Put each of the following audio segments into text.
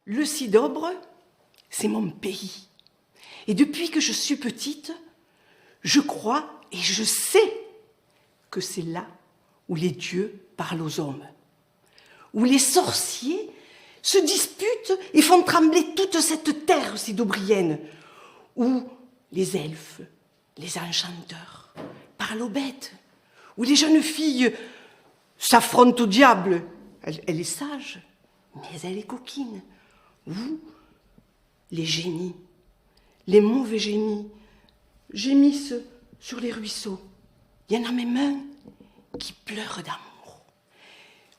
Le Cidobre, c'est mon pays. Et depuis que je suis petite, je crois et je sais que c'est là où les dieux parlent aux hommes, où les sorciers se disputent et font trembler toute cette terre cidobrienne, où les elfes, les enchanteurs parlent aux bêtes, où les jeunes filles s'affrontent au diable. Elle est sage, mais elle est coquine. Où les génies, les mauvais génies, gémissent sur les ruisseaux. Il y en a même un qui pleure d'amour.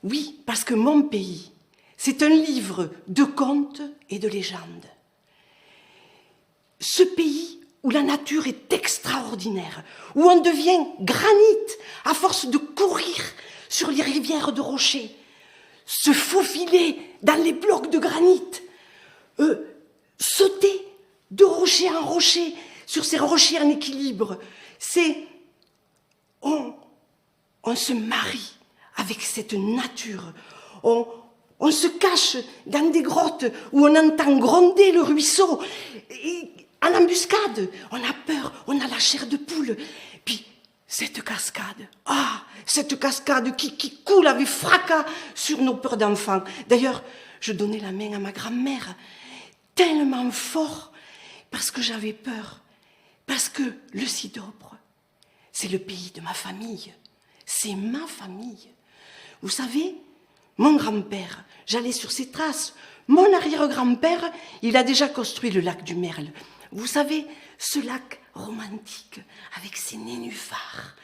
Oui, parce que mon pays, c'est un livre de contes et de légendes. Ce pays où la nature est extraordinaire, où on devient granit à force de courir sur les rivières de rochers, se faufiler dans les blocs de granit, sauter de rocher en rocher sur ces rochers en équilibre. On se marie avec cette nature. On se cache dans des grottes où on entend gronder le ruisseau. Et en embuscade, on a peur, on a la chair de poule. Puis cette cascade, cette cascade qui coule avec fracas sur nos peurs d'enfants. D'ailleurs, je donnais la main à ma grand-mère tellement fort parce que j'avais peur. Parce que le Cidobre, c'est le pays de ma famille. C'est ma famille. Vous savez, mon grand-père, j'allais sur ses traces. Mon arrière-grand-père, il a déjà construit le lac du Merle. Vous savez, ce lac romantique avec ses nénuphars,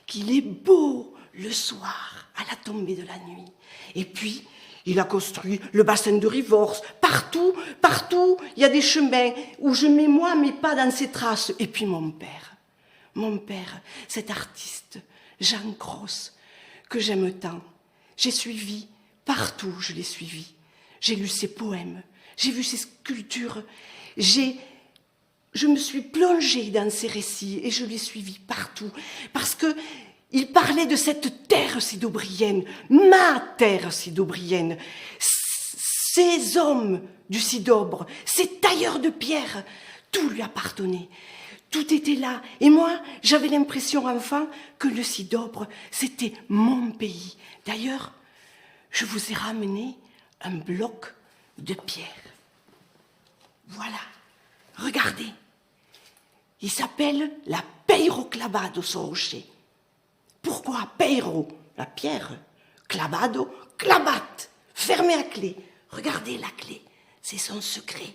qu'il est beau le soir à la tombée de la nuit. Et puis, il a construit le bassin de Rivors. Partout, il y a des chemins où je mets moi mes pas dans ses traces. Et puis mon père, cet artiste, Jean Cros, que j'aime tant. J'ai suivi, partout je l'ai suivi. J'ai lu ses poèmes, j'ai vu ses sculptures, je me suis plongée dans ses récits et je l'ai suivi partout. Parce que il parlait de cette terre cidobrienne, ma terre cidobrienne. Ces hommes du Cidobre, ces tailleurs de pierre, tout lui appartenait. Tout était là. Et moi, j'avais l'impression, enfant, que le Cidobre, c'était mon pays. D'ailleurs, je vous ai ramené un bloc de pierre. Voilà. Regardez. Il s'appelle la Peyroclabado, ce rocher. Pourquoi Peiro, la pierre, Clabado, clabate, fermé à clé. Regardez la clé, c'est son secret.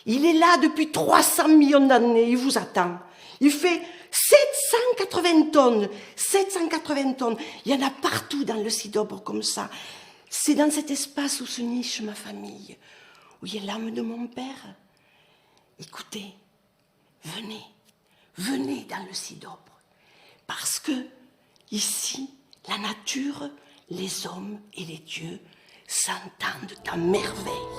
Il est là depuis 300 millions d'années, il vous attend. Il fait 780 tonnes, 780 tonnes. Il y en a partout dans le Cidobre comme ça. C'est dans cet espace où se niche ma famille, où il y a l'âme de mon père. Écoutez, venez dans le Cidobre, parce que ici, la nature, les hommes et les dieux s'entendent à merveille.